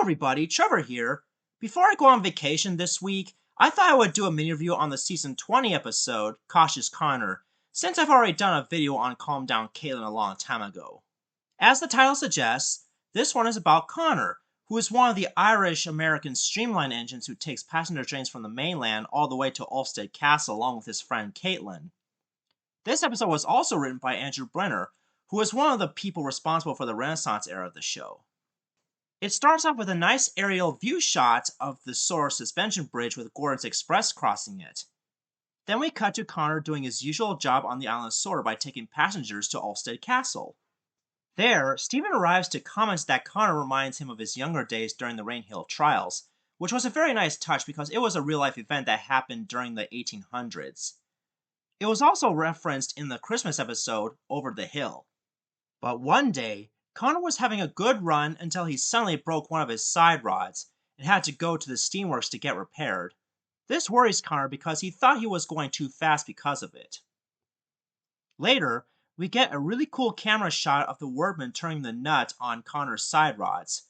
everybody, Trevor here. Before I go on vacation this week, I thought I would do a mini review on the season 20 episode, Cautious Connor, since I've already done a video on Calm Down Caitlin a long time ago. As the title suggests, this one is about Connor, who is one of the Irish-American streamline engines who takes passenger trains from the mainland all the way to Ulstead Castle along with his friend Caitlin. This episode was also written by Andrew Brenner, who is one of the people responsible for the Renaissance era of the show. It starts off with a nice aerial view shot of the Soar suspension bridge with Gordon's Express crossing it. Then we cut to Connor doing his usual job on the island of Soar by taking passengers to Ulstead Castle. There, Stephen arrives to comment that Connor reminds him of his younger days during the Rainhill trials, which was a very nice touch because it was a real-life event that happened during the 1800s. It was also referenced in the Christmas episode, Over the Hill. But one day, Connor was having a good run until he suddenly broke one of his side rods and had to go to the steamworks to get repaired. This worries Connor because he thought he was going too fast because of it. Later, we get a really cool camera shot of the workman turning the nut on Connor's side rods.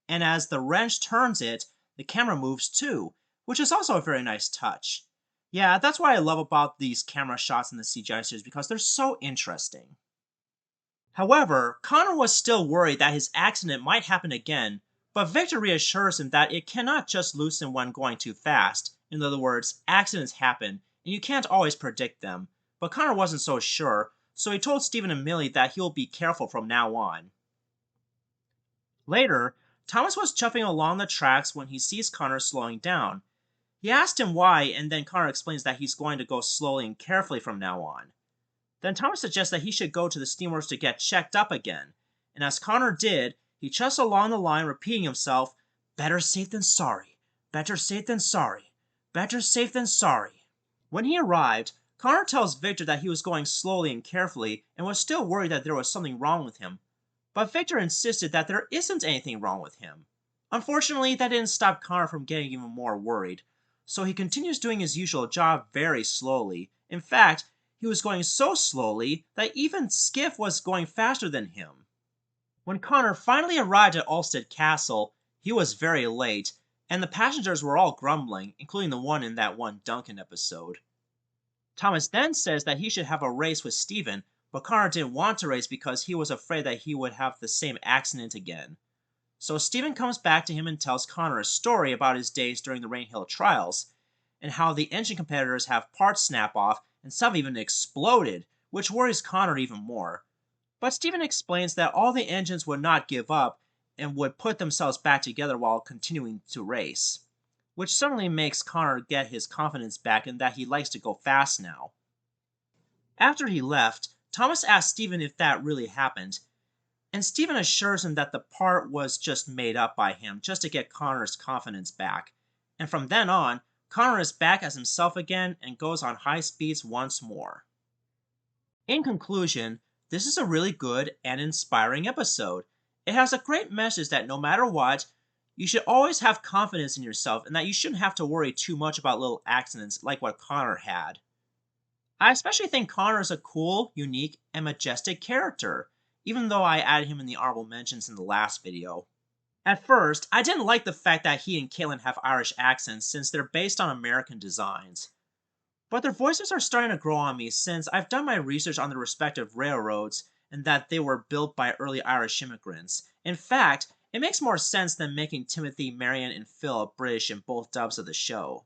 And as the wrench turns it, the camera moves too, which is also a very nice touch. Yeah, that's what I love about these camera shots in the CGI series because they're so interesting. However, Connor was still worried that his accident might happen again, but Victor reassures him that it cannot just loosen when going too fast. In other words, accidents happen, and you can't always predict them. But Connor wasn't so sure, so he told Stephen and Millie that he'll be careful from now on. Later, Thomas was chuffing along the tracks when he sees Connor slowing down. He asked him why, and then Connor explains that he's going to go slowly and carefully from now on. Then Thomas suggests that he should go to the steamworks to get checked up again, and as Connor did, he chuffs along the line repeating himself, "Better safe than sorry, better safe than sorry, better safe than sorry." When he arrived, Connor tells Victor that he was going slowly and carefully and was still worried that there was something wrong with him, but Victor insisted that there isn't anything wrong with him. Unfortunately, that didn't stop Connor from getting even more worried, so he continues doing his usual job very slowly. In fact, he was going so slowly that even Skiff was going faster than him. When Connor finally arrived at Ulstead Castle, he was very late, and the passengers were all grumbling, including the one in that one Duncan episode. Thomas then says that he should have a race with Stephen, but Connor didn't want to race because he was afraid that he would have the same accident again. So Stephen comes back to him and tells Connor a story about his days during the Rainhill trials, and how the engine competitors have parts snap off and some even exploded, which worries Connor even more. But Stephen explains that all the engines would not give up and would put themselves back together while continuing to race, which suddenly makes Connor get his confidence back and that he likes to go fast now. After he left, Thomas asks Stephen if that really happened, and Stephen assures him that the part was just made up by him just to get Connor's confidence back, and from then on, Connor is back as himself again and goes on high speeds once more. In conclusion, this is a really good and inspiring episode. It has a great message that no matter what, you should always have confidence in yourself and that you shouldn't have to worry too much about little accidents like what Connor had. I especially think Connor is a cool, unique, and majestic character, even though I added him in the honorable mentions in the last video. At first, I didn't like the fact that he and Caitlin have Irish accents since they're based on American designs. But their voices are starting to grow on me since I've done my research on their respective railroads and that they were built by early Irish immigrants. In fact, it makes more sense than making Timothy, Marion, and Phil British in both dubs of the show.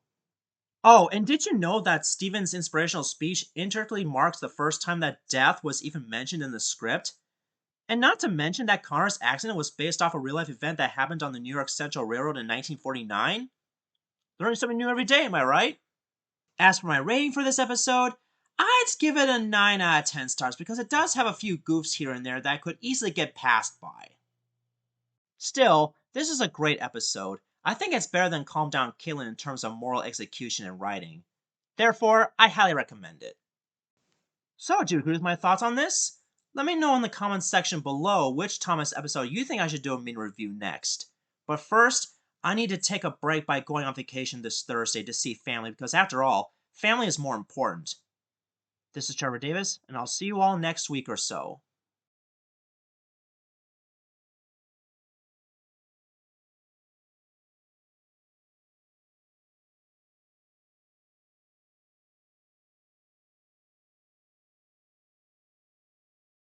Oh, and did you know that Stephen's inspirational speech indirectly marks the first time that death was even mentioned in the script? And not to mention that Connor's accident was based off a real-life event that happened on the New York Central Railroad in 1949? Learning something new every day, am I right? As for my rating for this episode, I'd give it a 9 out of 10 stars because it does have a few goofs here and there that could easily get passed by. Still, this is a great episode. I think it's better than Calm Down Caitlin in terms of moral execution and writing. Therefore, I highly recommend it. So, do you agree with my thoughts on this? Let me know in the comments section below which Thomas episode you think I should do a mini review next. But first, I need to take a break by going on vacation this Thursday to see family because after all, family is more important. This is Trevor Davis, and I'll see you all next week or so.